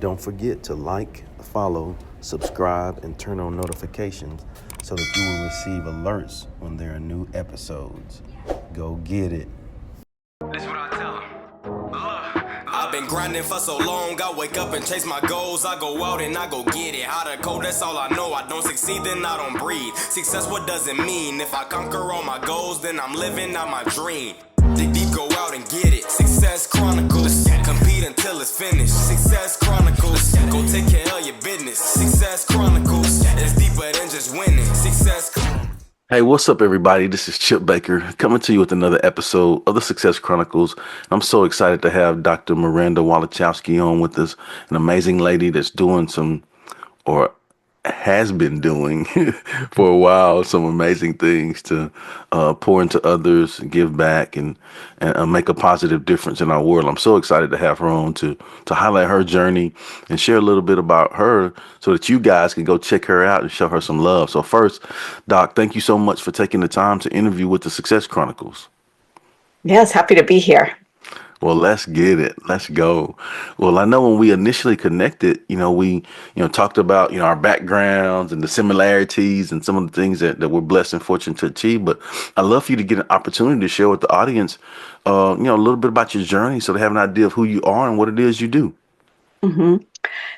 Don't forget to like, follow, subscribe, and turn on notifications so that you will receive alerts when there are new episodes. Go get it. That's what I tell 'em. Look, I've been grinding for so long, I wake up and chase my goals. I go out and I go get it. How to code, that's all I know. I don't succeed, then I don't breathe. Success, what does it mean? If I conquer all my goals, then I'm living out my dream. Dig deep, go out and get it. Success Chronicles. Compete until it's finished. Success Chronicles. Go take care of your business. Success Chronicles. It's deeper than just winning. Success Chronicles. Hey, what's up, everybody? This is Chip Baker coming to you with another episode of the Success Chronicles. I'm so excited to have Dr. Miranda Walichowski on with us, an amazing lady that's doing or has been doing for a while, some amazing things to pour into others, give back, and make a positive difference in our world. I'm so excited to have her on to highlight her journey and share a little bit about her so that you guys can go check her out and show her some love. So first, Doc, thank you so much for taking the time to interview with the Success Chronicles. Yes, happy to be here. Well, let's get it. Let's go. Well, I know when we initially connected, we talked about, our backgrounds and the similarities and some of the things that we're blessed and fortunate to achieve. But I'd love for you to get an opportunity to share with the audience, a little bit about your journey so they have an idea of who you are and what it is you do. hmm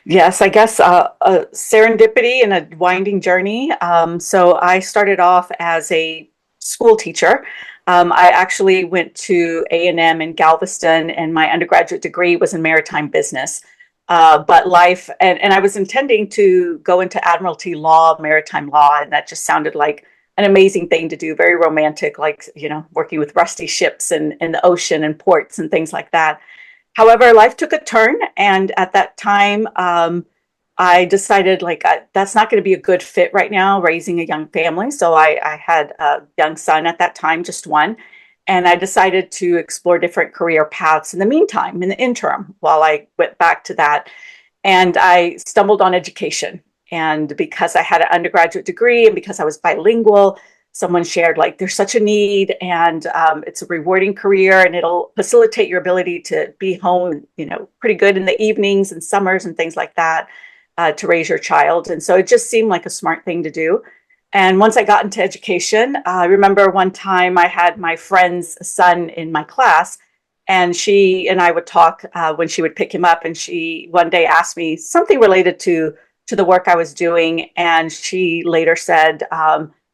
Yes, I guess a serendipity and a winding journey. So I started off as a school teacher. I actually went to A&M in Galveston, and my undergraduate degree was in maritime business. But life, and I was intending to go into admiralty law, maritime law, and that just sounded like an amazing thing to do, very romantic, like, working with rusty ships and in the ocean and ports and things like that. However, life took a turn, and at that time, I decided that's not going to be a good fit right now, raising a young family. So I had a young son at that time, just one, and I decided to explore different career paths in the meantime, in the interim, while I went back to that. And I stumbled on education. And because I had an undergraduate degree and because I was bilingual, someone shared there's such a need, and it's a rewarding career, and it'll facilitate your ability to be home, pretty good in the evenings and summers and things like that, to raise your child. And so it just seemed like a smart thing to do. And once I got into education, I remember one time I had my friend's son in my class, and she and I would talk when she would pick him up. And she one day asked me something related to the work I was doing. And she later said,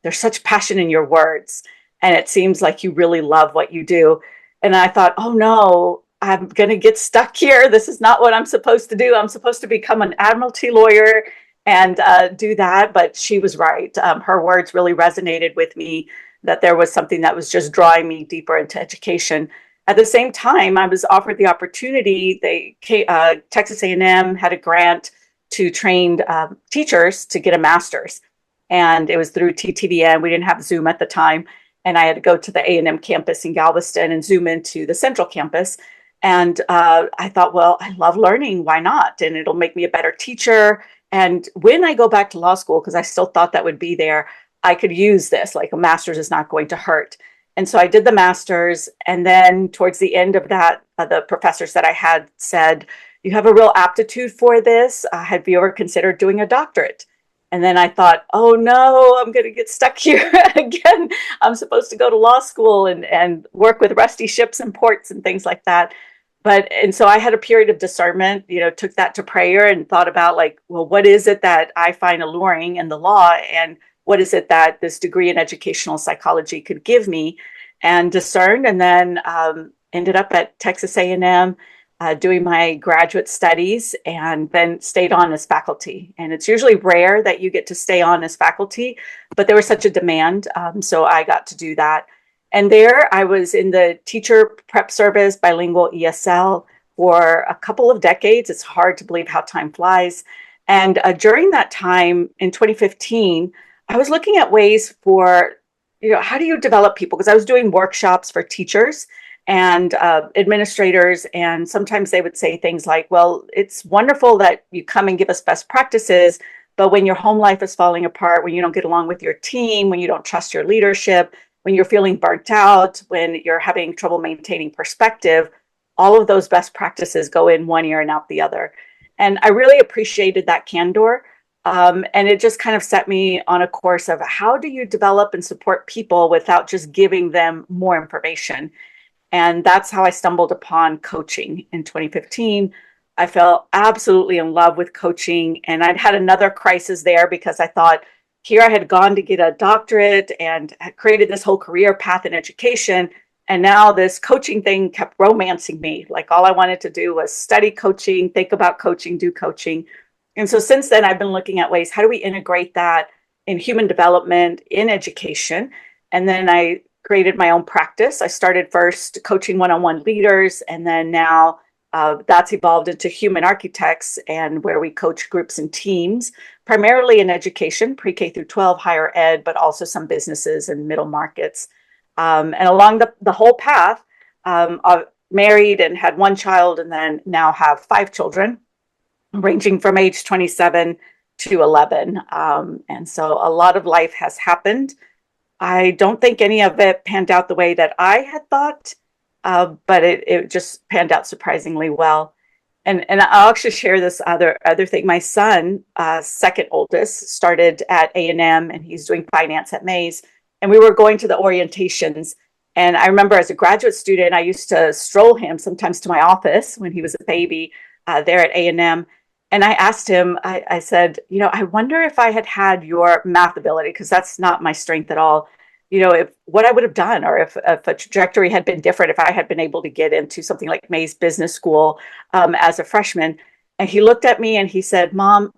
there's such passion in your words, and it seems like you really love what you do. And I thought, oh no, I'm going to get stuck here. This is not what I'm supposed to do. I'm supposed to become an admiralty lawyer and do that. But she was right. Her words really resonated with me, that there was something that was just drawing me deeper into education. At the same time, I was offered the opportunity. Texas A&M had a grant to train teachers to get a master's. And it was through TTVN. We didn't have Zoom at the time. And I had to go to the A&M campus in Galveston and Zoom into the central campus. And I thought, well, I love learning. Why not? And it'll make me a better teacher. And when I go back to law school, because I still thought that would be there, I could use this. Like, a master's is not going to hurt. And so I did the master's. And then towards the end of that, the professors that I had said, you have a real aptitude for this. Have you ever considered doing a doctorate? And then I thought, oh no, I'm going to get stuck here again. I'm supposed to go to law school and work with rusty ships and ports and things like that. And so I had a period of discernment, took that to prayer and thought about well, what is it that I find alluring in the law? And what is it that this degree in educational psychology could give me? And discerned, and then ended up at Texas A&M, doing my graduate studies, and then stayed on as faculty. And it's usually rare that you get to stay on as faculty, but there was such a demand. So I got to do that. And there I was in the teacher prep service, bilingual ESL, for a couple of decades. It's hard to believe how time flies. And during that time in 2015, I was looking at ways for, how do you develop people? Because I was doing workshops for teachers and administrators, and sometimes they would say things like, well, it's wonderful that you come and give us best practices, but when your home life is falling apart, when you don't get along with your team, when you don't trust your leadership, when you're feeling burnt out, when you're having trouble maintaining perspective, all of those best practices go in one ear and out the other. And I really appreciated that candor. And it just kind of set me on a course of how do you develop and support people without just giving them more information. And that's how I stumbled upon coaching in 2015. I fell absolutely in love with coaching. And I'd had another crisis there because I thought, here I had gone to get a doctorate and had created this whole career path in education. And now this coaching thing kept romancing me. Like all I wanted to do was study coaching, think about coaching, do coaching. And so since then, I've been looking at ways, how do we integrate that in human development, in education? And then I created my own practice. I started first coaching one-on-one leaders, and then now that's evolved into human architects, and where we coach groups and teams, primarily in education, pre-K through 12, higher ed, but also some businesses and middle markets. And along the whole path, I've married and had one child, and then now have 5 children, ranging from age 27 to 11. And so a lot of life has happened. I don't think any of it panned out the way that I had thought, but it just panned out surprisingly well. And I'll actually share this other thing. My son, second oldest, started at A&M, and he's doing finance at Mays. And we were going to the orientations. And I remember as a graduate student, I used to stroll him sometimes to my office when he was a baby there at A&M. And I asked him, I said, I wonder if I had had your math ability, because that's not my strength at all, if what I would have done, or if a trajectory had been different, if I had been able to get into something like Mays Business School as a freshman. And he looked at me and he said, Mom,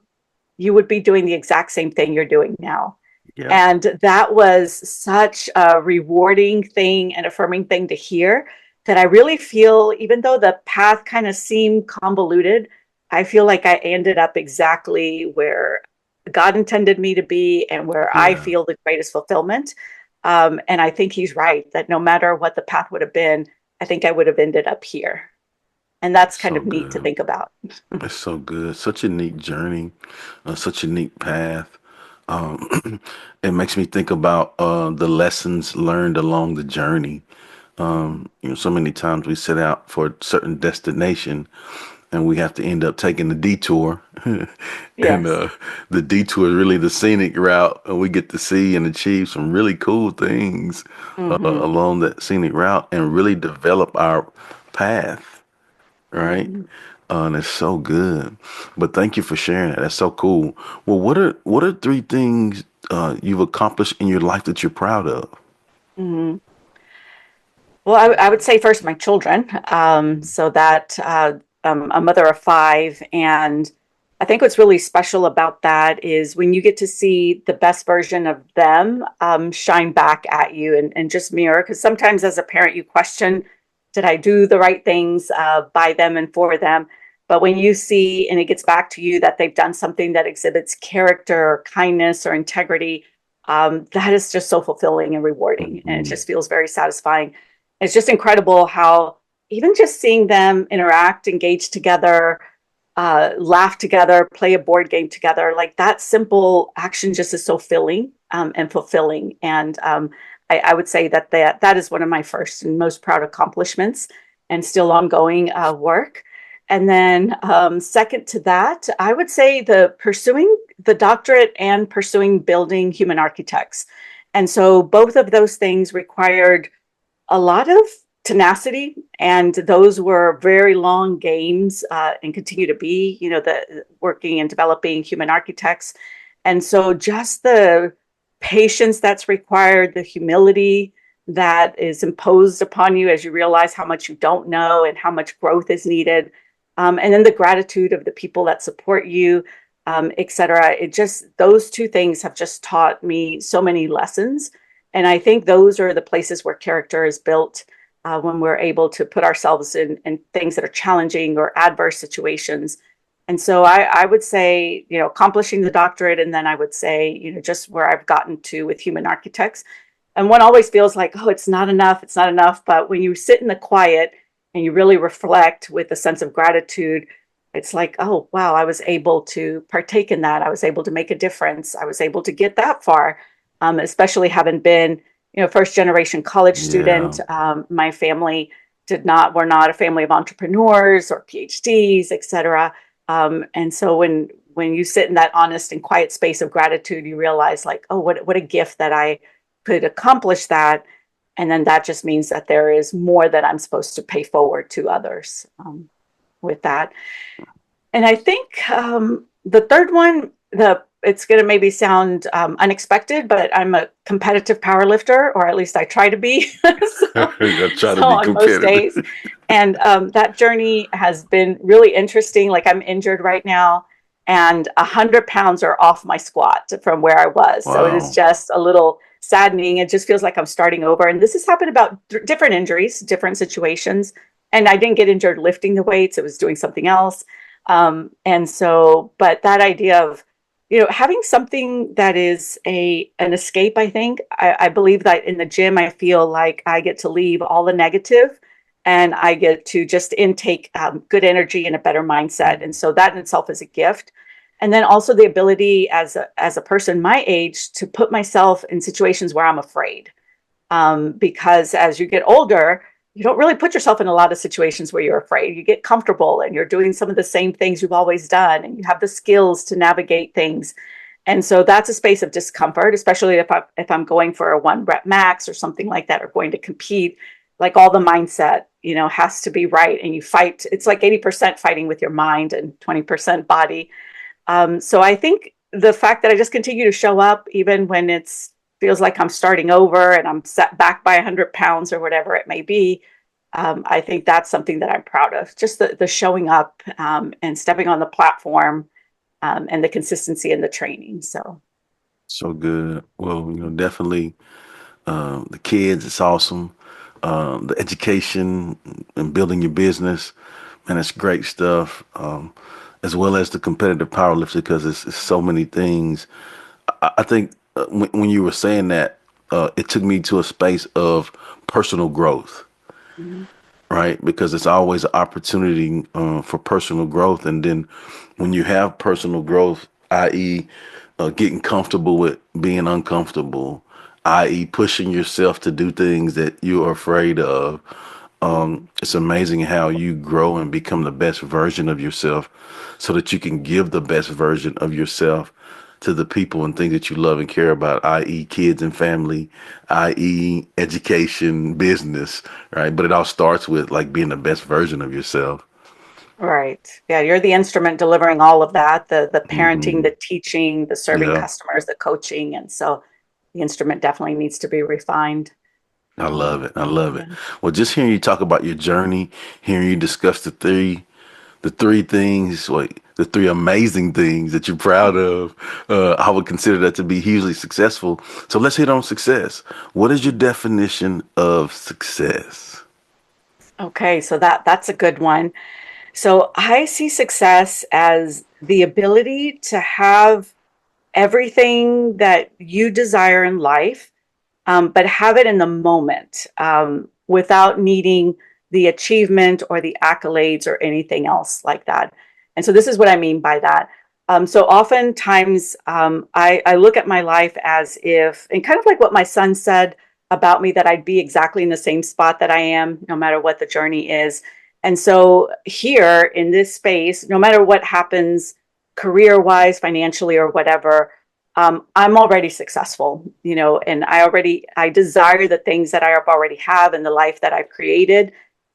you would be doing the exact same thing you're doing now. Yeah. And that was such a rewarding thing and affirming thing to hear, that I really feel, even though the path kind of seemed convoluted, I feel like I ended up exactly where God intended me to be and where I Yeah. feel the greatest fulfillment. And I think he's right that no matter what the path would have been, I think I would have ended up here. And that's kind So of neat to good. think about. It's so good. Such a neat journey, such a neat path. It makes me think about the lessons learned along the journey. So many times we set out for a certain destination, and we have to end up taking the detour. And Yes. the detour is really the scenic route, and we get to see and achieve some really cool things Hmm. along that scenic route, and really develop our path, right? Hmm. And it's so good. But thank you for sharing that. That's so cool. Well, what are 3 things you've accomplished in your life that you're proud of? Hmm. Well, I would say first my children. So that I'm a mother of 5, and I think what's really special about that is when you get to see the best version of them shine back at you and just mirror. Because sometimes as a parent, you question, did I do the right things by them and for them? But when you see and it gets back to you that they've done something that exhibits character or kindness or integrity, that is just so fulfilling and rewarding. And it Mhm. just feels very satisfying. It's just incredible how even just seeing them interact, engage together, laugh together, play a board game together, like that simple action just is so filling and fulfilling. And I would say that is one of my first and most proud accomplishments, and still ongoing work. And then second to that, I would say the pursuing the doctorate and pursuing building human architects. And so both of those things required a lot of tenacity, and those were very long games, and continue to be, the working and developing human architects. And so just the patience that's required, the humility that is imposed upon you as you realize how much you don't know and how much growth is needed, and then the gratitude of the people that support you, etc. It just, those 2 things have just taught me so many lessons. And I think those are the places where character is built, when we're able to put ourselves in things that are challenging or adverse situations. And so I would say, accomplishing the doctorate, and then I would say, just where I've gotten to with human architects. And one always feels like, oh, it's not enough, it's not enough. But when you sit in the quiet and you really reflect with a sense of gratitude, it's like, oh, wow, I was able to partake in that. I was able to make a difference. I was able to get that far, especially having been, first generation college Yeah. student. My family were not a family of entrepreneurs or PhDs, et cetera. And so when you sit in that honest and quiet space of gratitude, you realize like, oh, what a gift that I could accomplish that. And then that just means that there is more that I'm supposed to pay forward to others with that. And I think the third one, it's going to maybe sound unexpected, but I'm a competitive power lifter, or at least I try to be. so, I try to so be on most competitive. days, and that journey has been really interesting. Like I'm injured right now, and 100 pounds are off my squat from where I was. So it is Wow. just a little saddening. It just feels like I'm starting over. And this has happened about different injuries, different situations. And I didn't get injured lifting the weights; it was doing something else. And so, but that idea of, having something that is an escape, I think, I believe that in the gym, I feel like I get to leave all the negative and I get to just intake good energy and a better mindset. And so that in itself is a gift. And then also the ability as a person my age to put myself in situations where I'm afraid. Because as you get older, you don't really put yourself in a lot of situations where you're afraid. You get comfortable and you're doing some of the same things you've always done, and you have the skills to navigate things. And so that's a space of discomfort, especially if I'm going for a 1 rep max or something like that, or going to compete. Like all the mindset, has to be right, and you fight. It's like 80% fighting with your mind and 20% body. So I think the fact that I just continue to show up, even when it's feels like I'm starting over and I'm set back by 100 pounds or whatever it may be, I think that's something that I'm proud of. Just the showing up and stepping on the platform and the consistency in the training. So, So good. Well, definitely the kids, it's awesome. The education and building your business, man, it's great stuff. As well as the competitive powerlifting, because it's so many things. I think when you were saying that, it took me to a space of personal growth, mhm. right? Because it's always an opportunity for personal growth. And then when you have personal growth, i.e., getting comfortable with being uncomfortable, i.e., pushing yourself to do things that you're afraid of, it's amazing how you grow and become the best version of yourself so that you can give the best version of yourself to the people and things that you love and care about, i.e., kids and family, i.e., education, business, right? But it all starts with like being the best version of yourself. Right. Yeah, you're the instrument delivering all of that, the parenting, Hmm. the teaching, the serving Yeah, customers, the coaching. And so the instrument definitely needs to be refined. I love it. I love it. Yeah. Well, just hearing you talk about your journey, hearing you discuss the three things, like the three amazing things that you're proud of, I would consider that to be hugely successful. So let's hit on success. What is your definition of success? Okay, so that's a good one. So I see success as the ability to have everything that you desire in life, but have it in the moment without needing the achievement or the accolades or anything else like that. And so this is what I mean by that. So oftentimes I look at my life as if, and kind of like what my son said about me, that I'd be exactly in the same spot that I am, no matter what the journey is. And so here in this space, no matter what happens career wise, financially, or whatever, I'm already successful, and I desire the things that I already have in the life that I've created.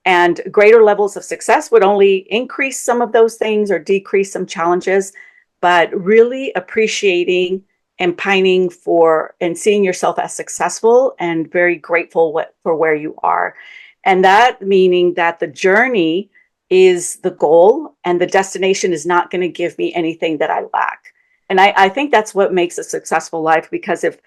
And greater levels of success would only increase some of those things or decrease some challenges, but really appreciating and pining for and seeing yourself as successful and very grateful for where you are. And that meaning that the journey is the goal and the destination is not going to give me anything that I lack. And I think that's what makes a successful life, because if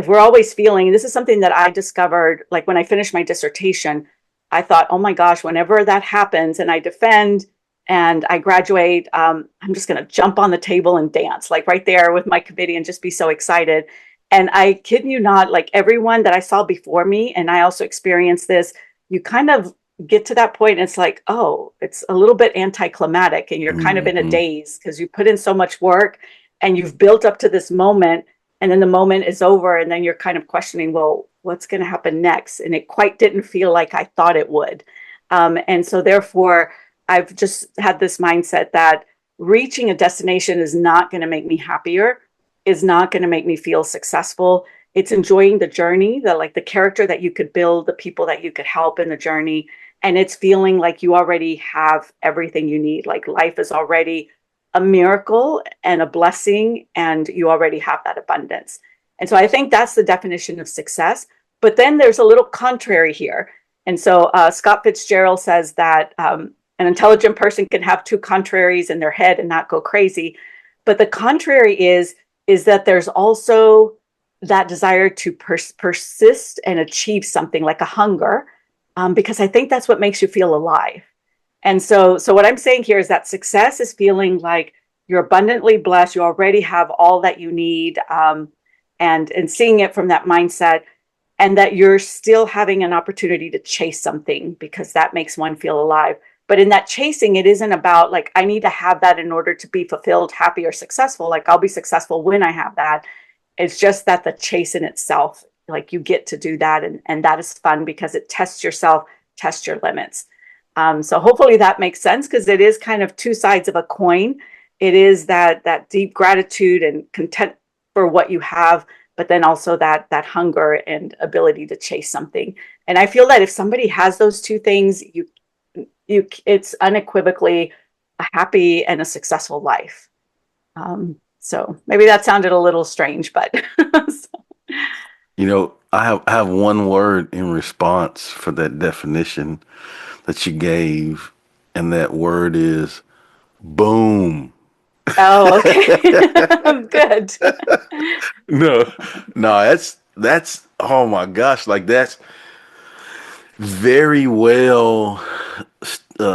we're always feeling, and this is something that I discovered, like when I finished my dissertation, I thought, oh my gosh, whenever that happens and I defend and I graduate, I'm just going to jump on the table and dance, like right there with my committee, and just be so excited. And I kid you not, like everyone that I saw before me, and I also experienced this, you kind of get to that point and it's like, oh, it's a little bit anticlimactic and you're kind of in a Hmm. daze because you put in so much work and you've built up to this moment, and then the moment is over and then you're kind of questioning, well, what's going to happen next? And it quite didn't feel like I thought it would. And so therefore I've just had this mindset that reaching a destination is not going to make me happier, is not going to make me feel successful. It's enjoying the journey, the character that you could build, the people that you could help in the journey. And it's feeling like you already have everything you need. Like life is already a miracle and a blessing, and you already have that abundance. And so I think that's the definition of success. But then there's a little contrary here. And so Scott Fitzgerald says that an intelligent person can have two contraries in their head and not go crazy. But the contrary is that there's also that desire to persist and achieve something, like a hunger, because I think that's what makes you feel alive. And so what I'm saying here is that success is feeling like you're abundantly blessed. You already have all that you need, and seeing it from that mindset, and that you're still having an opportunity to chase something, because that makes one feel alive. But in that chasing, it isn't about like, I need to have that in order to be fulfilled, happy, or successful. Like, I'll be successful when I have that. It's just that the chase in itself, like, you get to do that. And that is fun because it tests yourself, tests your limits. So hopefully that makes sense, because it is kind of two sides of a coin. It is that deep gratitude and content for what you have, but then also that hunger and ability to chase something. And I feel that if somebody has those two things, it's unequivocally a happy and a successful life. So maybe that sounded a little strange, but You know, I have one word in response for that definition that you gave, and that word is boom. oh, okay. Good. No, no, that's oh my gosh, like that's very well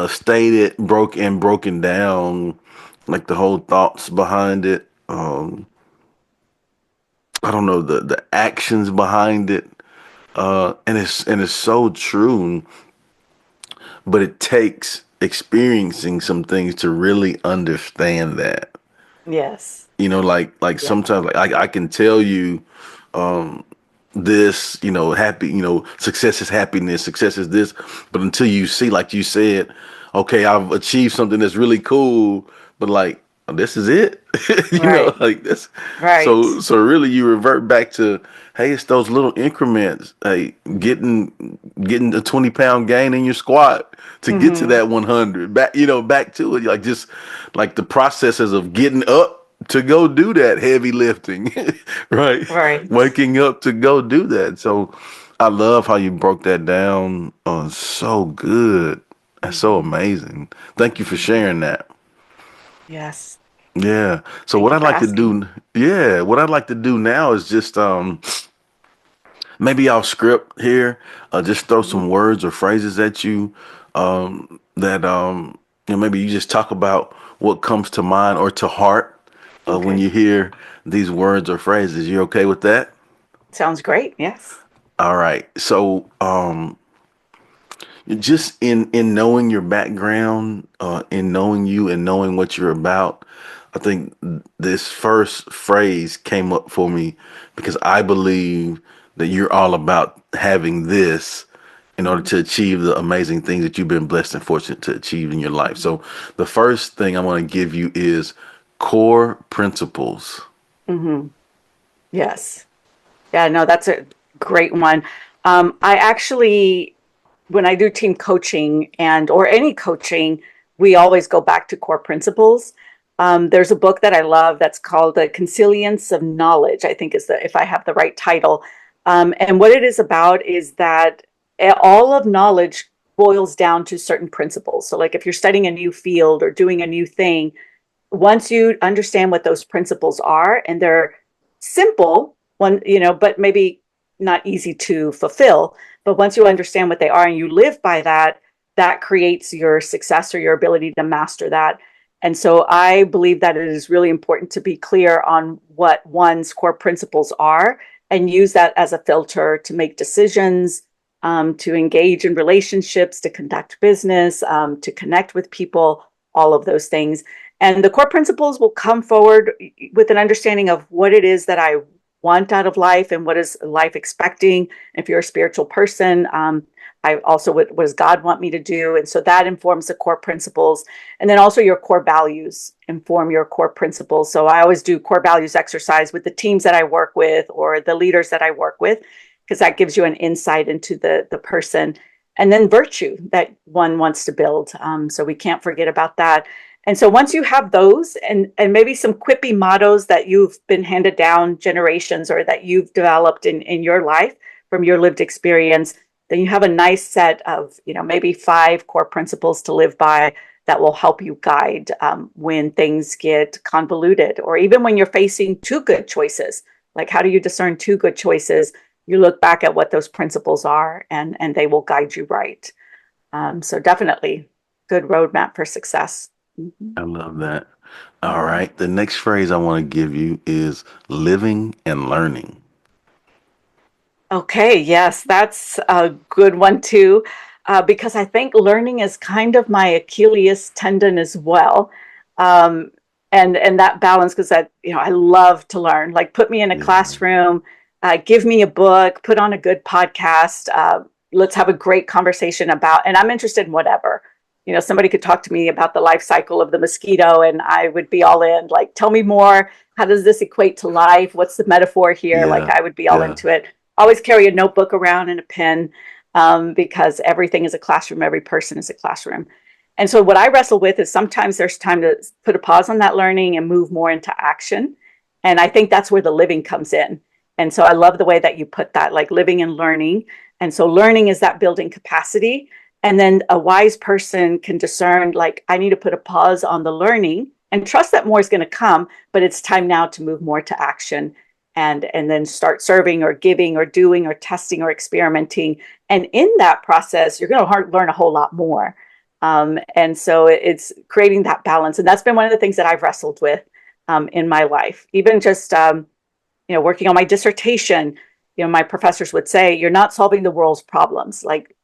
stated, broken down, like the whole thoughts behind it. I don't know, the actions behind it, and it's so true. But it takes experiencing some things to really understand that. Yes. Like Yeah. sometimes, like I can tell you, um, this, happy, success is happiness, success is this, but until you see, like you said, okay, I've achieved something that's really cool, but like, this is it. Right. Like this. Right. So really you revert back to, hey, it's those little increments. Hey, getting a 20-pound gain in your squat to get to Hmm. that 100, back to it. Like, just like the processes of getting up to go do that heavy lifting, right? Right. Waking up to go do that. So I love how you broke that down. So good. That's so Hmm. amazing. Thank you for sharing that. Yes. Yeah. So Thank what you I'd for like to asking. do, yeah, what I'd like to do now is just maybe I'll script here, just throw Mhm. some words or phrases at you, that maybe you just talk about what comes to mind or to heart, when Okay. you hear these words or phrases. You okay with that? Sounds great. Yes. All right. So just in knowing your background, in knowing you and knowing what you're about, I think this first phrase came up for me because I believe that you're all about having this in order Hmm. to achieve the amazing things that you've been blessed and fortunate to achieve in your life. So the first thing I want to give you is core principles. Hmm. Yes. Yeah, no, that's a great one. I actually, when I do team coaching or any coaching, we always go back to core principles. There's a book that I love that's called The Consilience of Knowledge, I think is if I have the right title. And what it is about is that all of knowledge boils down to certain principles. So, like if you're studying a new field or doing a new thing, once you understand what those principles are, and they're simple but maybe not easy to fulfill, but once you understand what they are and you live by that, that creates your success or your ability to master that. And so I believe that it is really important to be clear on what one's core principles are, and use that as a filter to make decisions, to engage in relationships, to conduct business, to connect with people, all of those things. And the core principles will come forward with an understanding of what it is that I want out of life and what is life expecting. If you're a spiritual person, I also, what does God want me to do? And so that informs the core principles. And then also your core values inform your core principles. So I always do core values exercise with the teams that I work with or the leaders that I work with, because that gives you an insight into the person. And then virtue that one wants to build. So we can't forget about that. And so once you have those and maybe some quippy mottos that you've been handed down generations or that you've developed in your life from your lived experience, then you have a nice set of, maybe 5 core principles to live by that will help you guide when things get convoluted, or even when you're facing 2 good choices. Like, how do you discern 2 good choices? You look back at what those principles are, and they will guide you right. So definitely good roadmap for success. Mm-hmm. I love that. All right. The next phrase I want to give you is living and learning. Okay, yes, that's a good one too, because I think learning is kind of my Achilles tendon as well, um, and that balance, because I love to learn. Like, put me in a Yeah. classroom, give me a book, put on a good podcast. Let's have a great conversation about, and I'm interested in whatever. Somebody could talk to me about the life cycle of the mosquito, and I would be all in. Like, tell me more. How does this equate to life? What's the metaphor here? Like, Yeah. I would be all Yeah. into it. Always carry a notebook around and a pen, because everything is a classroom. Every person is a classroom. And so what I wrestle with is sometimes there's time to put a pause on that learning and move more into action. And I think that's where the living comes in. And so I love the way that you put that, like living and learning. And so learning is that building capacity. And then a wise person can discern, like, I need to put a pause on the learning and trust that more is going to come, but it's time now to move more to action, and then start serving or giving or doing or testing or experimenting. And in that process, you're going to learn a whole lot more. And so it's creating that balance. And that's been one of the things that I've wrestled with in my life. Even just, working on my dissertation, my professors would say, you're not solving the world's problems. Like,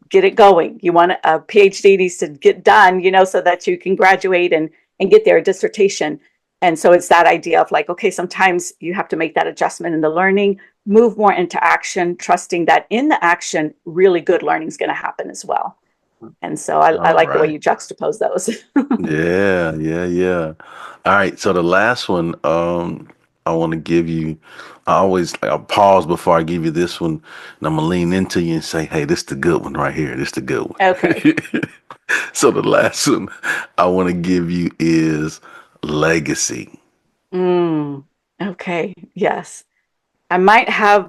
get it going. You want a PhD needs to get done, so that you can graduate and get their dissertation. And so it's that idea of like, okay, sometimes you have to make that adjustment in the learning, move more into action, trusting that in the action, really good learning is going to happen as well. And so I All like the way right. you juxtapose those. Yeah, yeah, yeah. All right, so the last one I want to give you, I'll pause before I give you this one, and I'm gonna lean into you and say, hey, this is the good one right here. This is the good Okay. one. So the last one I want to give you is legacy. Mm, okay. Yes. I might have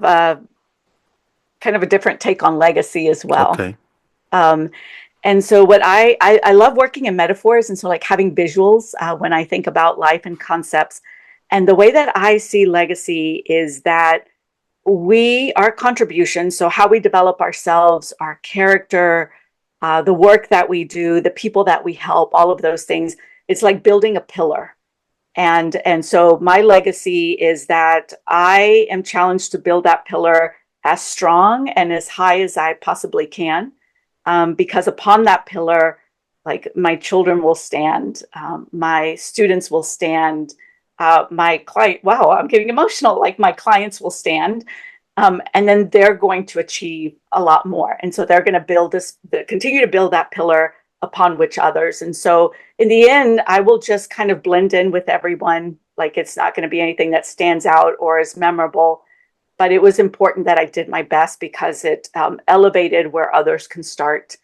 kind of a different take on legacy as well. Okay. Um, and so what I love working in metaphors, and so like having visuals when I think about life and concepts. And the way that I see legacy is that our contribution, so how we develop ourselves, our character, the work that we do, the people that we help, all of those things, it's like building a pillar. And so my legacy is that I am challenged to build that pillar as strong and as high as I possibly can, because upon that pillar, like, my children will stand, my students will stand, my client. Wow, I'm getting emotional. Like, my clients will stand, and then they're going to achieve a lot more. And so they're going to continue to build that pillar upon which others. And so in the end, I will just kind of blend in with everyone. Like, it's not going to be anything that stands out or is memorable, but it was important that I did my best because it elevated where others can start.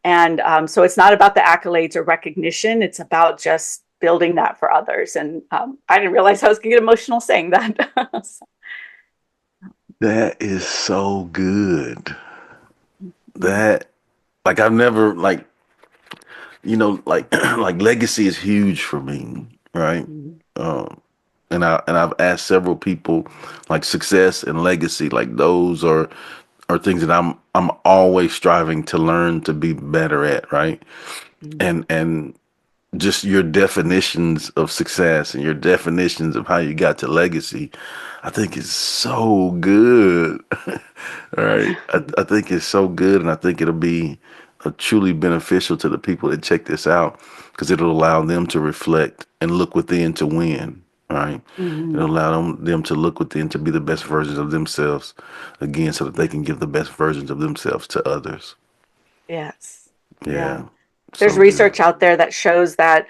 And so it's not about the accolades or recognition. It's about just building that for others. And I didn't realize I was going to get emotional saying that. So, That is so good. mm, That like I've never like like legacy is huge for me, right? mm, Um, and I've asked several people like success and legacy, like those are things that I'm always striving to learn to be better at, right? mm, And just your definitions of success and your definitions of how you got to legacy, I think is so good. All right. I think it's so good, and I think it'll be truly beneficial to the people that check this out because it'll allow them to reflect and look within to win. All right. It'll mm. allow them to look within to be the best versions of themselves again so that they can give the best versions of themselves to others. Yes. Yeah. Yeah. There's So good. research out there that shows that,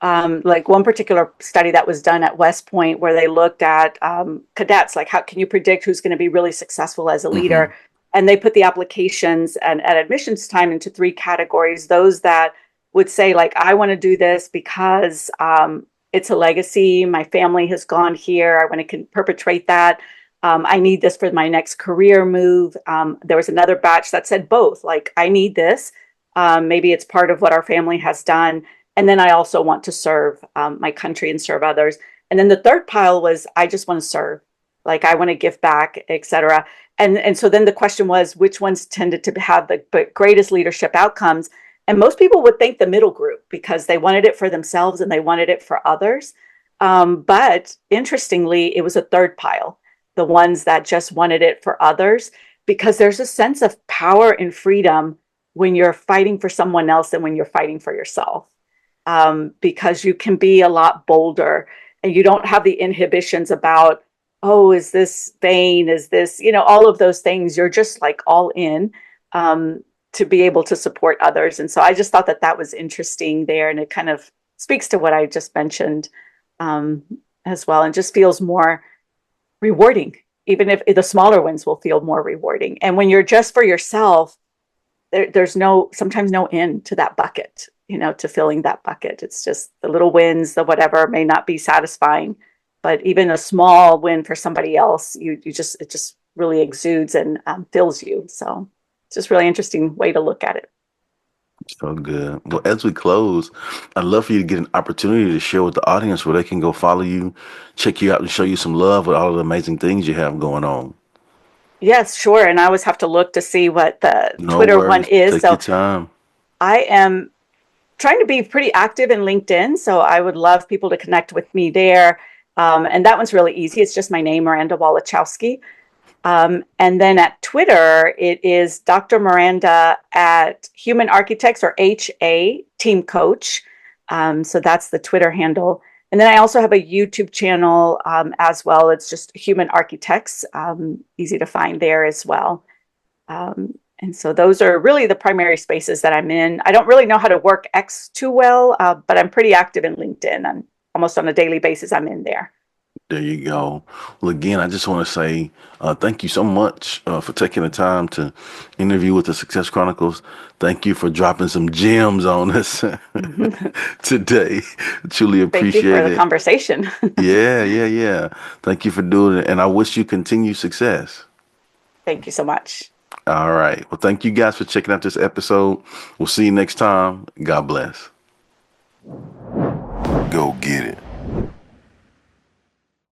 like one particular study that was done at West Point, where they looked at cadets, like how can you predict who's going to be really successful as a Hmm. leader? And they put the applications and at admissions time into three categories: those that would say, like, I want to do this because it's a legacy. My family has gone here. I want to perpetrate that. I need this for my next career move. There was another batch that said both, like, I need this. Maybe it's part of what our family has done. And then I also want to serve my country and serve others. And then the third pile was, I just want to serve, like I want to give back, etc. And so then the question was, which ones tended to have the greatest leadership outcomes? And most people would think the middle group, because they wanted it for themselves and they wanted it for others. But interestingly, it was a third pile, the ones that just wanted it for others, because there's a sense of power and freedom when you're fighting for someone else than when you're fighting for yourself. Because you can be a lot bolder and you don't have the inhibitions about, oh, is this vain? Is this, all of those things? You're just like all in to be able to support others. And so I just thought that that was interesting there. And it kind of speaks to what I just mentioned um, as well, and just feels more rewarding. Even if the smaller wins will feel more rewarding. And when you're just for yourself, there's sometimes no end to that bucket, to filling that bucket. It's just the little wins, the whatever may not be satisfying, but even a small win for somebody else, it just really exudes and fills you. So it's just really interesting way to look at it. So good. Well, as we close, I'd love for you to get an opportunity to share with the audience where they can go follow you, check you out, and show you some love with all of the amazing things you have going on. Yes, sure. And I always have to look to see what the No Twitter one worries. is. Take your So time. I am trying to be pretty active in LinkedIn. So I would love people to connect with me there. And that one's really easy. It's just my name, Miranda-Walichowski. And then at Twitter, it is Dr. Miranda at Human Architects, or HA Team Coach. So that's the Twitter handle. And then I also have a YouTube channel as well. It's just Human Architects, easy to find there as well. And so those are really the primary spaces that I'm in. I don't really know how to work X too well, but I'm pretty active in LinkedIn. And almost on a daily basis, I'm in there. There you go. Well, again, I just want to say thank you so much for taking the time to interview with the Success Chronicles. Thank you for dropping some gems on us today. Truly Thank you for appreciate the it. conversation. Yeah, yeah, yeah. Thank you for doing it. And I wish you continued success. Thank you so much. All right. Well, thank you guys for checking out this episode. We'll see you next time. God bless. Go get it.